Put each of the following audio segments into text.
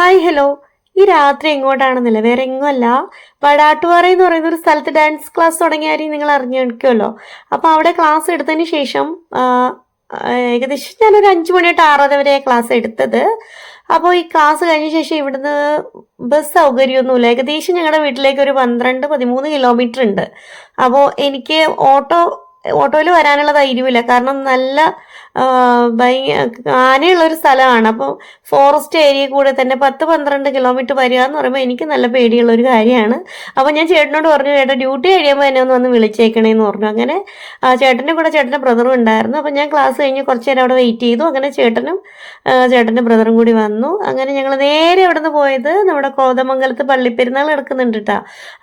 Hi hello. ഈ രാത്രി എങ്ങോട്ടാണെന്നില്ല, വേറെ എങ്ങുമല്ല, വടാട്ടുപാറ എന്ന് പറയുന്ന ഒരു സ്ഥലത്ത് ഡാൻസ് ക്ലാസ് തുടങ്ങിയാലും നിങ്ങൾ അറിഞ്ഞിരിക്കുമല്ലോ. അപ്പോൾ അവിടെ ക്ലാസ് എടുത്തതിന് ശേഷം ഏകദേശം ഞാനൊരു 5 മണി തൊട്ട് 6:30 വരെ ക്ലാസ് എടുത്തത്. അപ്പോൾ ഈ ക്ലാസ് കഴിഞ്ഞ ശേഷം ഇവിടുന്ന് ബസ് സൗകര്യമൊന്നുമില്ല. ഏകദേശം ഞങ്ങളുടെ വീട്ടിലേക്ക് ഒരു 12-13 കിലോമീറ്റർ ഉണ്ട്. അപ്പോൾ എനിക്ക് ഓട്ടോയിൽ വരാനുള്ള ധൈര്യമില്ല. കാരണം നല്ല ആനയുള്ളൊരു സ്ഥലമാണ്. അപ്പോൾ ഫോറസ്റ്റ് ഏരിയ കൂടെ തന്നെ 10-12 കിലോമീറ്റർ വരിക എന്ന് പറയുമ്പോൾ എനിക്ക് നല്ല പേടിയുള്ള ഒരു കാര്യമാണ്. അപ്പോൾ ഞാൻ ചേട്ടനോട് പറഞ്ഞു, ചേട്ടാ ഡ്യൂട്ടി കഴിയുമ്പോൾ എന്നെ ഒന്ന് വിളിച്ചേക്കണേന്ന് പറഞ്ഞു. അങ്ങനെ ചേട്ടൻ്റെ കൂടെ ചേട്ടൻ്റെ ബ്രദറും ഉണ്ടായിരുന്നു. അപ്പോൾ ഞാൻ ക്ലാസ് കഴിഞ്ഞ് കുറച്ച് നേരം അവിടെ വെയിറ്റ് ചെയ്തു. അങ്ങനെ ചേട്ടൻ്റെ ബ്രദറും കൂടി വന്നു. അങ്ങനെ ഞങ്ങൾ നേരെ അവിടെ നിന്ന് പോയത് നമ്മുടെ കോതമംഗലത്ത് പള്ളിപ്പെരുന്നാൾ നടക്കുന്നുണ്ട് കേട്ടോ.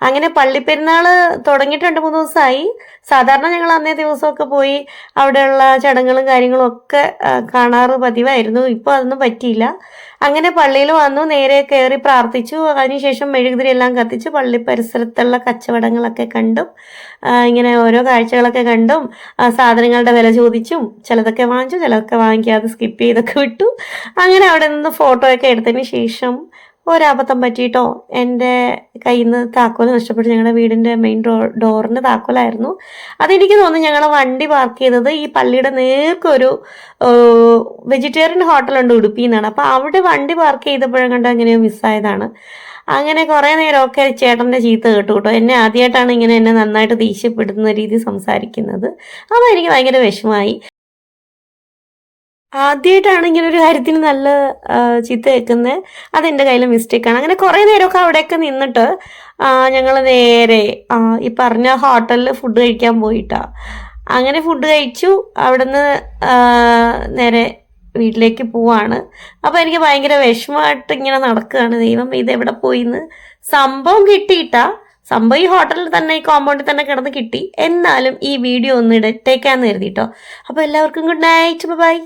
അങ്ങനെ പള്ളിപ്പെരുന്നാൾ തുടങ്ങിയിട്ട് 2-3 ദിവസമായി. സാധാരണ ഞങ്ങൾ അന്നേ ദിവസമൊക്കെ പോയി അവിടെയുള്ള ചടങ്ങുകളും കാര്യങ്ങളും ഒക്കെ കാണാറ് പതിവായിരുന്നു. ഇപ്പോൾ അതൊന്നും പറ്റിയില്ല. അങ്ങനെ പള്ളിയിൽ വന്നു, നേരെ കയറി പ്രാർത്ഥിച്ചു. അതിനുശേഷം മെഴുകുതിരി എല്ലാം കത്തിച്ച് പള്ളി പരിസരത്തുള്ള കച്ചവടങ്ങളൊക്കെ കണ്ടും ഇങ്ങനെ ഓരോ കാഴ്ചകളൊക്കെ കണ്ടും സാധനങ്ങളുടെ വില ചോദിച്ചും ചിലതൊക്കെ വാങ്ങിച്ചു, ചിലതൊക്കെ വാങ്ങിക്കാതെ സ്കിപ്പ് ചെയ്തൊക്കെ വിട്ടു. അങ്ങനെ അവിടെ നിന്ന് ഫോട്ടോ ഒക്കെ എടുത്തതിന് ശേഷം ഒരബദ്ധം പറ്റിയിട്ടോ, എൻ്റെ കയ്യിൽ നിന്ന് താക്കോൽ നഷ്ടപ്പെട്ടു. ഞങ്ങളുടെ വീടിൻ്റെ മെയിൻ ഡോറിൻ്റെ താക്കോലായിരുന്നു. അതെനിക്ക് തോന്നുന്നു ഞങ്ങൾ വണ്ടി പാർക്ക് ചെയ്തത് ഈ പള്ളിയുടെ നേർക്കൊരു വെജിറ്റേറിയൻ ഹോട്ടലുണ്ട് ഉടുപ്പി എന്നാണ്. അപ്പോൾ അവിടെ വണ്ടി പാർക്ക് ചെയ്തപ്പോഴും കണ്ട് എങ്ങനെയോ മിസ്സായതാണ്. അങ്ങനെ കുറേ നേരമൊക്കെ ചേട്ടൻ്റെ ചീത്ത കേട്ടു. എന്നെ ആദ്യമായിട്ടാണ് ഇങ്ങനെ എന്നെ നന്നായിട്ട് ദേഷ്യപ്പെടുന്ന രീതി സംസാരിക്കുന്നത്. അപ്പോൾ എനിക്ക് ഭയങ്കര വിഷമമായി. ആദ്യമായിട്ടാണ് ഇങ്ങനെ ഒരു കാര്യത്തിന് നല്ല ചീത്ത കേൾക്കുന്നത്. അതെൻ്റെ കയ്യിലെ മിസ്റ്റേക്കാണ്. അങ്ങനെ കുറേ നേരമൊക്കെ അവിടെയൊക്കെ നിന്നിട്ട് ഞങ്ങൾ നേരെ ഈ പറഞ്ഞ ഹോട്ടലിൽ ഫുഡ് കഴിക്കാൻ പോയിട്ടാ. അങ്ങനെ ഫുഡ് കഴിച്ചു. അവിടുന്ന് നേരെ വീട്ടിലേക്ക് പോവാണ്. അപ്പോൾ എനിക്ക് ഭയങ്കര വിഷമമായിട്ട് ഇങ്ങനെ നടക്കുകയാണ്. ദൈവം ഇതെവിടെ പോയിന്ന്. സംഭവം കിട്ടിയിട്ടാ. സംഭവം ഈ ഹോട്ടലിൽ തന്നെ, ഈ കോമ്പൗണ്ടിൽ തന്നെ കിടന്ന് കിട്ടി. എന്നാലും ഈ വീഡിയോ ഒന്ന് ഇടട്ടേക്കാന്ന് കരുതിട്ടോ. അപ്പോൾ എല്ലാവർക്കും ഗുഡ് നൈറ്റ്, ബൈ.